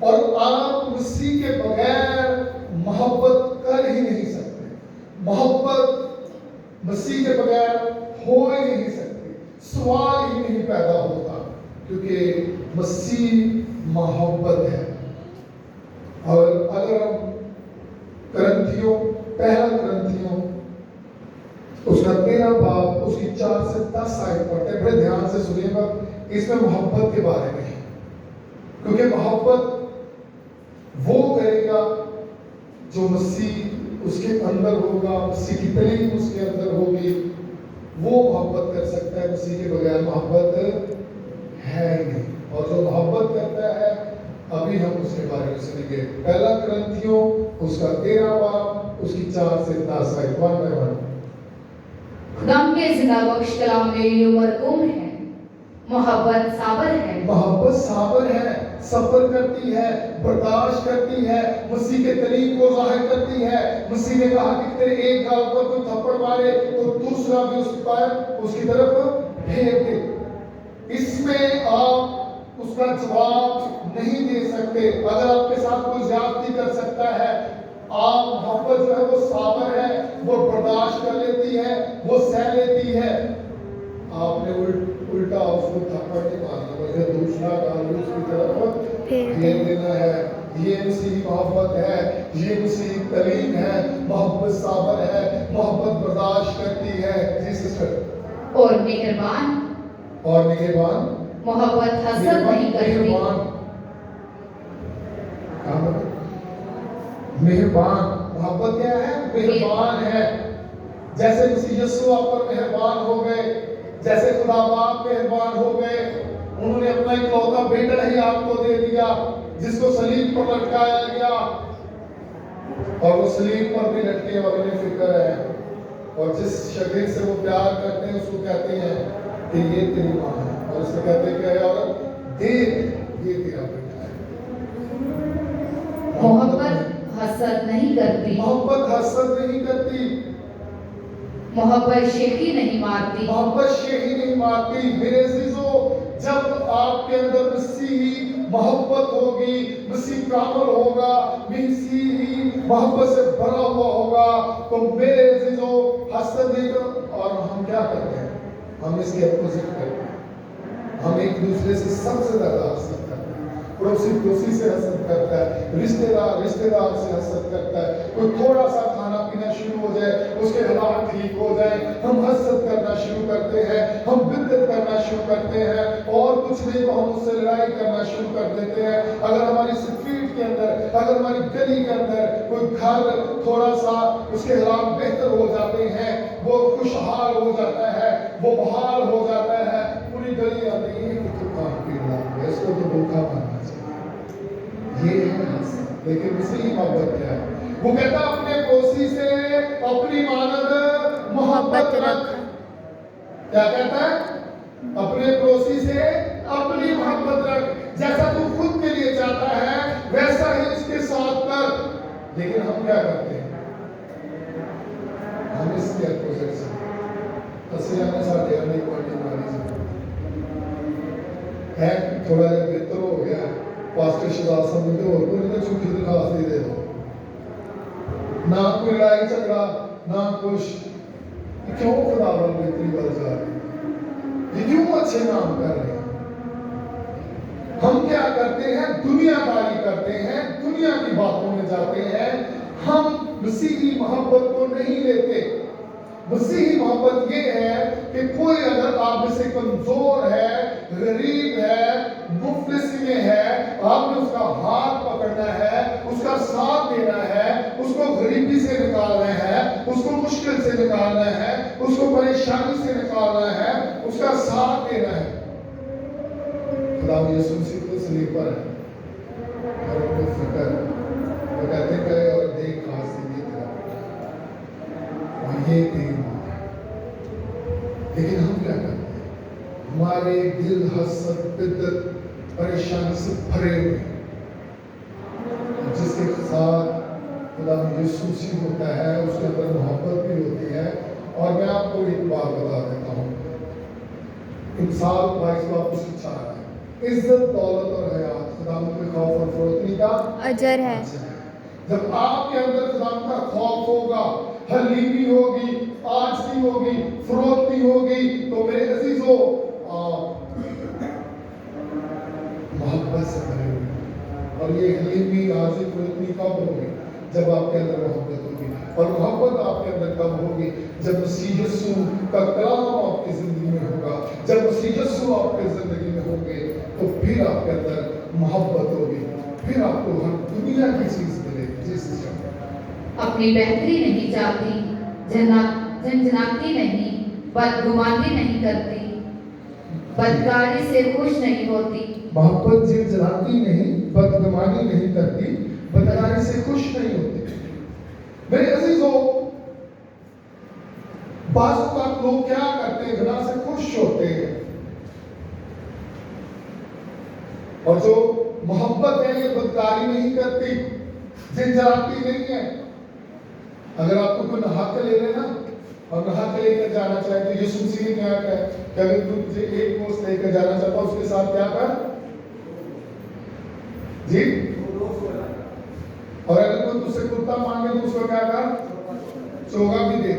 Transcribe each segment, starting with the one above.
اور آپ مسیح کے بغیر محبت کر ہی نہیں سکتے. محبت مسیح کے بغیر ہو ہی نہیں سکتی، سوال ہی نہیں پیدا ہوتا، کیونکہ مسیح محبت ہے. اور اگر ہم کرنتھیوں، پہلا کرنتھیوں اس کا 13 باب اس کی 4 سے 10 آیت پڑھتے ہیں، بڑے دھیان سے سنیے گا. اس میں محبت کے بارے میں ہے، کیونکہ محبت وہ کرے گا جو مسیح اس کے اندر ہوگا، مسیح کی تعلیم اس کے اندر ہوگی، وہ محبت کر سکتا ہے. مسیح کے بغیر محبت ہے ہی نہیں. اور جو محبت کرتا ہے، ابھی ہم اس کے بارے میں سنیں گے. پہلا کرنتھیوں اس کا 13 باب اس کی 4 سے 10 آیت. 1 by 1. خدام کے زندہ بخش کلام میں مرقوم ہے، محبت صابر ہے. محبت صابر ہے، صبر کرتی ہے، برداشت کرتی ہے، مسیح کے تعلیم کو ظاہر کرتی ہے. مسیح نے کہا کہ تیرے ایک گال پر کوئی تھپڑ مارے تو دوسرا بھی اس کی طرف پھیر دے. اس میں آپ اس کا جواب نہیں دے سکتے. اگر آپ کے ساتھ کوئی زیادتی کر سکتا ہے، آپ محبت جو ہے وہ صابر ہے، وہ برداشت کر لیتی ہے، وہ سہ لیتی ہے. آپ نے الٹا اس کو تھپڑ نہیں مارنا بلکہ دوسرا گال اس کی طرف پھیر دینا ہے. یہ مسیحی محبت ہے، یہ مسیحی تعلیم ہے. محبت صابر ہے، محبت برداشت کرتی ہے. جی سسٹر. اور مہربان. اور مہربان. محبت حسد نہیں کرتی. مہربان. محبت کیا ہے؟ مہربان ہے. جیسے مسیح یسوع آپ پر مہربان ہو گئے، جیسے خدا باپ مہربان ہو گئے، انہوں نے اپنا اکلوتا بیٹا ہی آپ کو دے دیا جس کو صلیب پر لٹکایا گیا. اور وہ صلیب پر بھی لٹکے اور انہیں فکر ہے. اور جس شاگرد سے وہ پیار کرتے ہیں اس کو کہتے ہیں کہ یہ تیری ماں ہے، اور اس سے کہتے ہیں کہ اور دیکھ یہ تیرا بیٹا ہے. محبت حسد نہیں کرتی. محبت حسد نہیں کرتی. محبت شیخی نہیں مارتی. محبت شیخی نہیں مارتی. میرے عزیزو، جب آپ کے اندر مسیحی محبت ہوگی، مسیح کامل ہوگا، مسیحی محبت سے بھرا ہوا ہوگا، تو میرے عزیزو حسد نہیں کرو. اور ہم کیا کرتے ہیں؟ ہم اس کے اپوزٹ کرتے ہیں. ہم ایک دوسرے سے سب سے زیادہ حسد کرتے ہیں. پڑوسی سے حسد کرتا ہے، رشتہ دار سے حسد کرتا ہے. کوئی تھوڑا سا کھانا پینا شروع ہو جائے، اس کے حالات ٹھیک ہو جائیں، ہم حسد کرنا شروع کرتے ہیں، ہم بدعت کرنا شروع کرتے ہیں، اور کچھ نہیں تو ہم اس سے لڑائی کرنا شروع کر دیتے ہیں. اگر ہماری اسٹریٹ کے اندر، اگر ہماری گلی کے اندر کوئی گھر تھوڑا سا اس کے حالات بہتر ہو جاتے ہیں، وہ خوشحال ہو جاتا ہے، وہ بحال ہو جاتا ہے، پوری گلی آتی ہے کہ تو کام پی رہا ہے، اس کو تو بھوکا مارنا چاہیے. یہ ہے حسد. لیکن مسیحی محبت کیا ہے؟ وہ کہتا اپنے پڑوسی سے اپنی مانند محبت رکھ. کیا کہتا ہے؟ اپنے پڑوسی سے اپنی محبت رکھ. جیسا تو خود کے لیے چاہتا ہے ویسا ہی اس کے ساتھ کر. لیکن ہم کیا کرتے ہیں؟ ہم اس کے اپوزٹ سے میں ساتھ یعنی کوئی ماری ہے تھوڑا جا بہتر ہو گیا. پاسٹر شہزاد صاحب مجھے اور کوئی نہیں چھوٹی درخواست دے دو، نہ کوئی لڑائی جھگڑا نہ کچھ. کیوں خدا بل بہتری بل جا رہی ہے؟ یہ کیوں اچھے کام کر رہے ہیں؟ ہم کیا کرتے ہیں؟ دنیا داری کرتے ہیں، دنیا کی باتوں میں جاتے ہیں. ہم مسیحی محبت کو نہیں لیتے. مسیحی محبت یہ ہے کہ کوئی اگر آپ میں سے کمزور ہے، غریب ہے، مفلس میں ہے، آپ نے اس کا ہاتھ پکڑنا ہے، اس کا ساتھ دینا ہے، اس کو غریبی سے نکالنا ہے، اس کو مشکل سے نکالنا ہے، اس کو پریشانی سے نکالنا ہے، اس کا ساتھ دینا ہے. خدا یسوع مسیح کو صلیب پر ہے اور ان کو فکر وہ کہتے گئے اور دیکھ خاصی یہ تیرا اور یہ تیری ماں ہے. لیکن ہم کیا کرتے ہیں؟ ہمارے دل حسد، بدعت، پریشانی سے بھرے ہوئے ہیں. جس کے ساتھ خدا یسوع مسیح ہوتا ہے اس کے اندر محبت بھی ہوتی ہے. اور میں آپ کو ایک بات بتا دیتا ہوں. امثال 22 اس کی 4 ہے. عزت، دولت اور حیات خدا کے خوف اور فروغ کا اجر ہے۔ جب آپ کے اندر خدا کا خوف ہوگا، حلیمی ہوگی، عاجزی ہوگی، فروختی ہوگی، تو میرے عزیزو آپ محبت سے بھرے ہوئے۔ اور یہ حلیمی، عاجزی، فروختی کب ہوگی؟ جب آپ کے اندر محبت ہوگی۔ اور محبت آپ کے اندر کب ہوگی؟ جب مسیح یسوع کا کلام آپ کی زندگی میں ہوگا، جب مسیح یسوع آپ کی زندگی میں ہوں گے، تو پھر آپ کے اندر محبت ہوگی، پھر آپ کو ہر دنیا کی چیز ملے گی۔ جس اپنی بہتری نہیں چاہتی، جھنجھناتی نہیں، بدگمانی نہیں کرتی، بدکاری سے خوش نہیں ہوتی۔ محبت جھنجھناتی نہیں، بدگمانی نہیں کرتی، بدکاری سے خوش نہیں ہوتی۔ میرے عزیزو، بعض اوقات لوگ کیا کرتے ہیں؟ گناہ سے خوش ہوتے ہیں، اور جو محبت ہے یہ بدکاری نہیں کرتی، جھنجھلاتی نہیں ہے۔ اگر آپ کو کوئی نہا کے لے لے نا، اور نہا کے لے کر جانا چاہے تو یسوع مسیح نے کیا کہا کہ اگر تو مجھے ایک دوست لے کر جانا چاہتا اس کے ساتھ کیا کر جی، اور اگر کوئی تجھ سے کتا مانگے تو اس کو کیا کر، چوگا بھی دے۔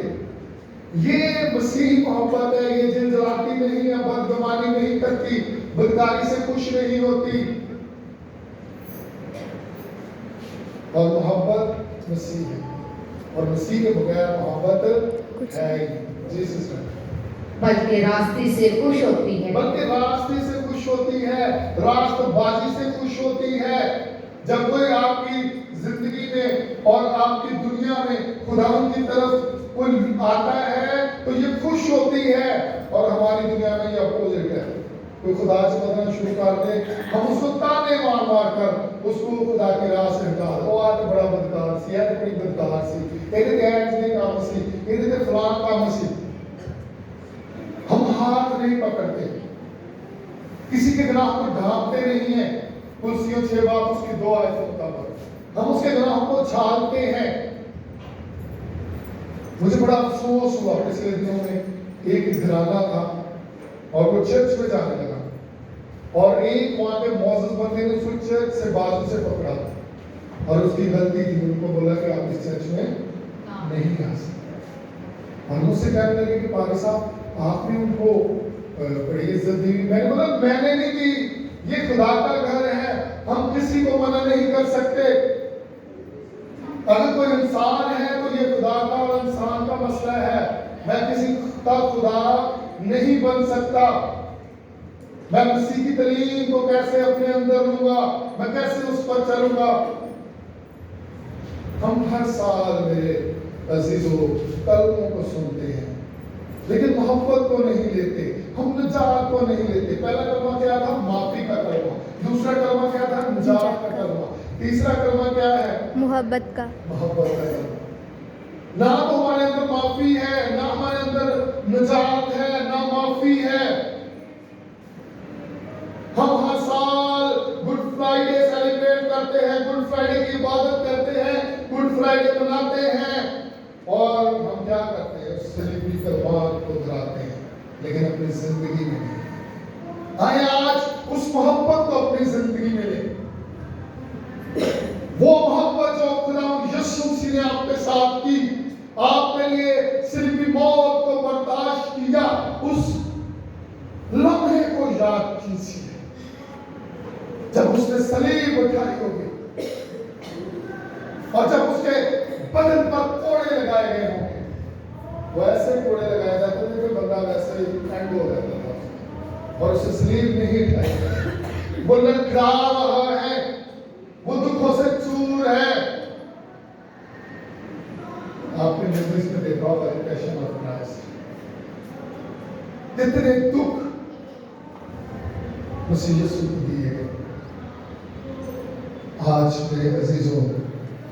یہ مسیحی محبت ہے، یہ جھنجھلاتی نہیں ہے، بدگمانی نہیں کرتی، بدکاری سے خوش نہیں ہوتی۔ اور محبت مسیح ہے، اور مسیح کے بغیر محبت ہے ہی نہیں۔ بلکہ راستے سے خوش ہوتی ہے، بلکہ راستے سے خوش ہوتی ہے، راست بازی سے خوش ہوتی ہے۔ جب کوئی آپ کی زندگی میں اور آپ کی دنیا میں خداوند کی طرف کوئی آتا ہے تو یہ خوش ہوتی ہے، اور ہماری دنیا میں یہ اپوزٹ ہے۔ کوئی خدا سے بدلنا شروع کر دے، ہم اس کو تانے مار مار کر اس کو خدا کی راہ سے ہٹا دیں۔ وہ آج بڑا بدکار سی ہے، بڑی بدکار سی، یہ تے کام سی، یہ تے فلاں کام سی۔ ہم ہاتھ نہیں پکڑتے، کسی کے گناہ کو ڈھانپتے نہیں ہیں۔ کلسیوں 6 باب اس کی 2 آیت کے مطابق ہم اس کے گناہوں کو چھالتے ہیں۔ مجھے بڑا افسوس ہوا پچھلے دنوں میں، ایک گھرانہ تھا اور وہ چرچ میں جانے لگا، اور ایک وہاں کے معزز بندے نے اس کو چرچ سے بازو سے پکڑا، اور اس کی غلطی تھی، ان کو بولا کہ آپ اس چرچ میں نہیں آ سکتے۔ اور مجھ سے کہنے لگے کہ پادری صاحب آپ نے ان کو بڑی عزت دی۔ میں نے بولا میں نے نہیں دی، یہ خدا کا گھر ہے، ہم کسی کو منع نہیں کر سکتے۔ اگر کوئی انسان ہے تو یہ خدا کا اور انسان کا مسئلہ ہے، میں کسی کا خدا نہیں بن سکتا۔ میں مسیح کی تعلیم کو کیسے اپنے اندر لوں گا، میں کیسے اس پر چلوں گا؟ ہم ہر سال میرے عزیزوں کلموں کو سنتے ہیں، لیکن محبت کو نہیں لیتے، ہم نجات کو نہیں لیتے۔ پہلا کلمہ کیا تھا؟ معافی کا کلمہ۔ دوسرا کلمہ کیا تھا؟ نجات کا کلمہ۔ تیسرا کلمہ کیا ہے؟ محبت کا۔ محبت کا کلمہ۔ نہ تو ہمارے اندر معافی ہے، نہ ہمارے اندر نجات ہے، نہ معافی ہے۔ ہم ہر سال گڈ فرائیڈے سیلیبریٹ کرتے ہیں، گڈ فرائیڈے کی عبادت کرتے ہیں، گڈ فرائیڈے مناتے ہیں، اور ہم کیا کرتے ہیں؟ اس سلیبری کلمات کو دہراتے ہیں، لیکن اپنی زندگی میں نہیں۔ آئے آج اس محبت کو اپنی زندگی میں لیں، وہ محبت جو خدا یسوع مسیح نے آپ کے ساتھ کی، آپ کے لیے صلیبی موت کو برداشت کیا، اس لمحے کو یاد کیجیے جب اس نے صلیب اٹھائی ہوگی، اور جب اس کے بدن پر کوڑے لگائے گئے ہوں گے۔ وہ ایسے کوڑے لگائے جاتے تھے کہ بندہ ویسے ہی اینڈ ہو جاتا تھا، اور اسے صلیب نہیں اٹھائی گئی۔ وہ لڑکھڑا رہا ہے، وہ دکھوں سے چور ہے۔ آپ نے موویز میں دیکھا ہوگا پیشن آف کرائسٹ، کتنے دکھ مسیح یسوع کو دیے گئے۔ آج میرے عزیزوں،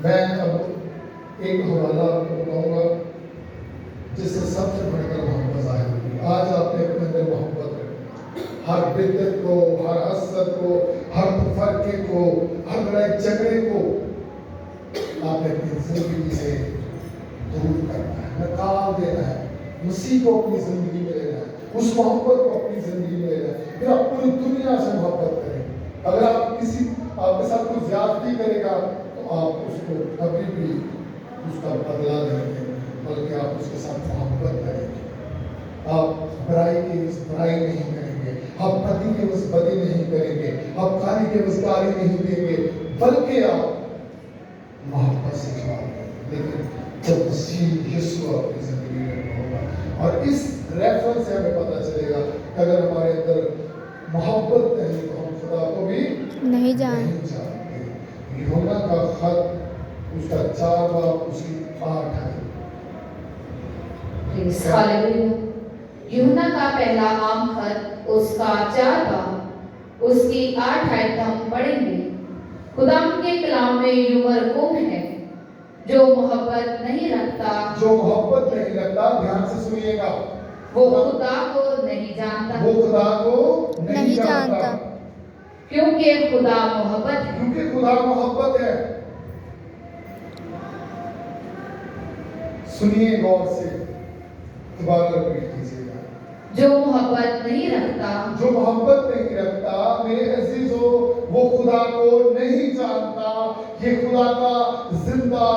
میں اب ایک حوالہ آپ کو بتاؤں گا جس سے سب سے بڑھ کر محبت ظاہر ہوگی۔ آج آپ نے اپنے اندر محبت رکھی، ہر بدعت کو، ہر حسد کو، ہر فرقے کو، ہر لڑائی جھگڑے کو آپ نے اپنی زندگی سے دور کرنا ہے، نکال دینا ہے، مسیح کو اپنی زندگی میں لینا ہے، اس محبت کو اپنی زندگی میں لینا ہے۔ پھر آپ پوری دنیا سے محبت کریں۔ اگر آپ آپ کے ساتھ کوئی زیادتی کرے گا تو آپ اس کو کبھی بھی اس کا بدلہ نہیں دیں گے، بلکہ آپ اس کے ساتھ محبت کریں گے۔ آپ برائی کے عوض برائی نہیں کریں گے، آپ بدی کے عوض بدی نہیں کریں گے، آپ کاری کے عوض کاری نہیں دیں گے، بلکہ آپ محبت سے جواب دیں گے۔ لیکن جب مسیح یسوع اپنی زندگی میں ہوگا، اور اس ریفرنس سے ہمیں پتہ چلے گا کہ اگر ہمارے اندر محبت نہیں تو ہم خدا کو بھی نہیں جان جانتے۔ یوحنا کا خط اس کا 4 باب اس کی 8 ہے۔ ہاللویا۔ یوحنا کا پہلا عام خط اس کا 4 باب اس کی 8 آیت ہم پڑھیں گے۔ خدا کے کلام میں یوں مرقوم ہے، جو محبت نہیں رکھتا، جو محبت نہیں رکھتا، دھیان سے سنیے گا، وہ خدا کو نہیں جانتا، وہ خدا کو نہیں جانتا، کیونکہ خدا محبت ہے۔ کیونکہ خدا محبت ہے۔ سنیے غور سے، دوبارہ ریپیٹ کیجیے گا۔ جو محبت نہیں رکھتا، جو محبت نہیں رکھتا میرے عزیزو، وہ خدا کو نہیں جانتا۔ یہ خدا کا زندہ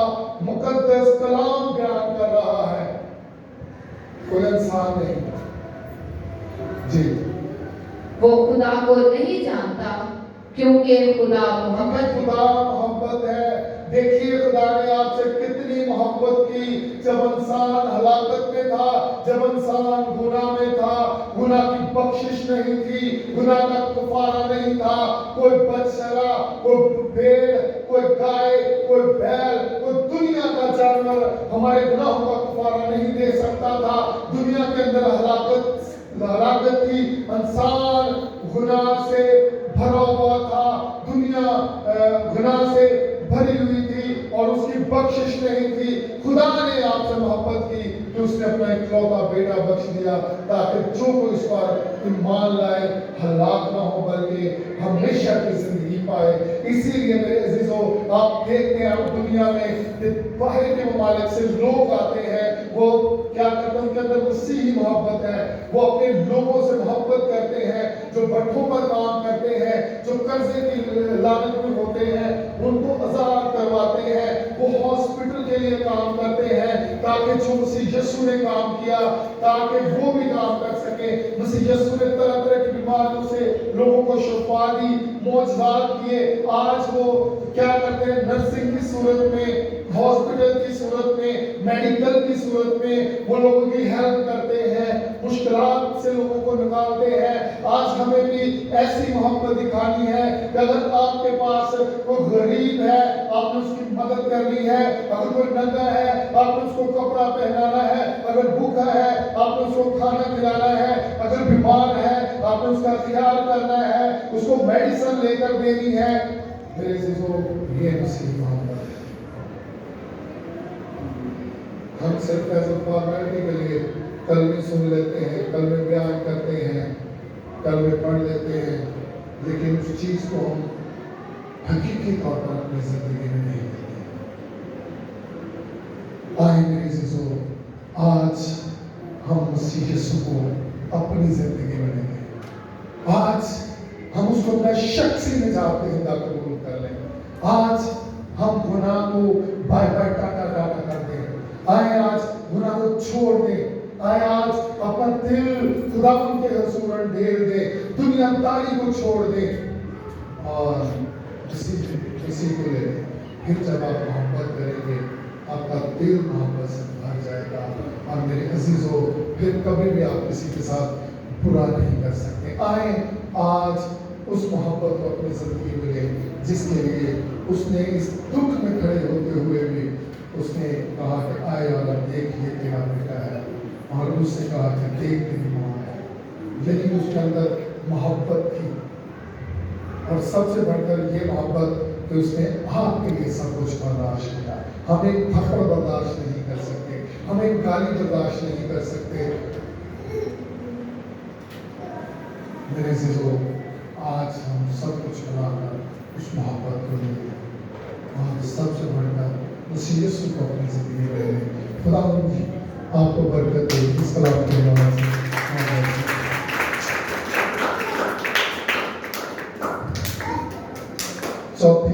مقدس کلام بیان کر رہا ہے، کوئی انسان نہیں۔ جی، وہ خدا کو نہیں جانتا کیونکہ خدا محبت ہے۔ خدا محبت ہے۔ دیکھیے خدا نے آپ سے کتنی محبت کی، جب انسان ہلاکت میں تھا، جب انسان گناہ میں تھا، گناہ کی بخشش نہیں تھی، گناہ کا کفارہ نہیں تھا، کوئی بچڑا، کوئی بھیڑ، کوئی گائے، کوئی بیل، کوئی دنیا کا جانور ہمارے گناہوں کا کفارہ نہیں دے سکتا تھا۔ دنیا کے اندر ہلاکت تھی، انسان گناہ سے بھرا ہوا تھا، دنیا گناہ سے بھری ہوئی تھی اور اس کی بخشش نہیں تھی۔ خدا نے آپ سے محبت کی کہ اس نے اپنا اکلوتا بیٹا بخش دیا، تاکہ جو کوئی اس پر ایمان لائے ہلاک نہ ہو بلکہ ہمیشہ کی زندگی پائے۔ اسی لیے میرے عزیزو، آپ دیکھتے ہیں اب دنیا میں کہ باہر کے ممالک سے لوگ آتے ہیں، وہ کیا کرتے ہیں، ان کے اندر مسیحی محبت ہے، وہ اپنے لوگوں سے محبت کرتے ہیں، جو بٹھوں پر کام کرتے ہیں، جو قرضے کی لعنت میں ہوتے ہیں، ان کو آزاد کرواتے ہیں، وہ ہاسپٹل کے لیے کام کرتے ہیں، تاکہ جو مسیح یسوع نے کام کیا تاکہ وہ بھی کام کر سکیں۔ مسیح یسوع نے طرح طرح کی بیماریوں سے لوگوں کو شفا دی، معجزات کیے۔ آج وہ کیا کرتے ہیں، نرسنگ کی صورت میں، ہاسپٹل کی صورت میں، میڈیکل کی صورت میں وہ لوگوں کی ہیلپ کرتے ہیں، مشکلات سے لوگوں کو نکالتے ہیں۔ آج ہمیں بھی ایسی محبت دکھانی ہے کہ اگر آپ کے پاس کوئی غریب ہے، آپ نے اس کی مدد کرنی ہے، اگر کوئی ننگا ہے آپ نے اس کو کپڑا پہنانا ہے، اگر بھوکا ہے آپ نے اس کو کھانا کھلانا ہے، اگر بیمار ہے آپ نے اس کا خیال کرنا ہے، اس کو میڈیسن لے کر دینی ہے۔ میرے عزیزو، یہ مسیحی محبت ہے۔ ہم صرف ایز اے فارمیلٹی کے لیے کلمے سن لیتے ہیں، کلمے بیان کرتے ہیں، کلمے پڑھ لیتے ہیں، لیکن اس چیز کو ہم حقیقی طور پر اپنی زندگی میں نہیں لیتے۔ آئے میرے عزیزو، آج ہم مسیح یسوع کو اپنی زندگی میں لیں گے۔ آج ہم اس کو اپنا شخصی نجات کا زندہ قبول کر لیں۔ آج ہم گناہ کو بائے بائے ٹاٹا ٹاٹا کر دیں۔ آئے آج گناہ کو چھوڑ دیں۔ آئے آج اپنا دل خدا ان کے حضور انڈیل دیں، دنیا داری کو چھوڑ دیں اور کسی کو لے لیں۔ پھر جب آپ محبت کریں گے آپ کا دل محبت سے بھر جائے گا، اور میرے عزیزو پھر کبھی بھی آپ کسی کے ساتھ برا نہیں کر سکتے۔ آئیں آج اس محبت کو اپنی زندگی میں لیں جس کے لیے اس نے اس دکھ میں کھڑے ہوتے ہوئے بھی اس نے کہا کہ آئے اور دیکھ یہ تیرا بیٹا ہے، اور اس سے کہا کہ دیکھ تیری ماں ہے۔ لیکن اس کے اندر محبت تھی، اور سب سے بڑھ کر یہ محبت کہ اس نے آپ کے لیے سب کچھ برداشت کیا۔ ہم ایک تھپڑ برداشت نہیں کر سکتے، ہم ایک گالی برداشت نہیں کر سکتے۔ میرے عزیزو، آج ہم سب کچھ بنا کر اس محبت کو لیں اور سب سے بڑھ کر مسیح یسوع کو اپنی زندگی میں لیں۔ خدا آپ کو برکت دے۔ اس کلام کے بعد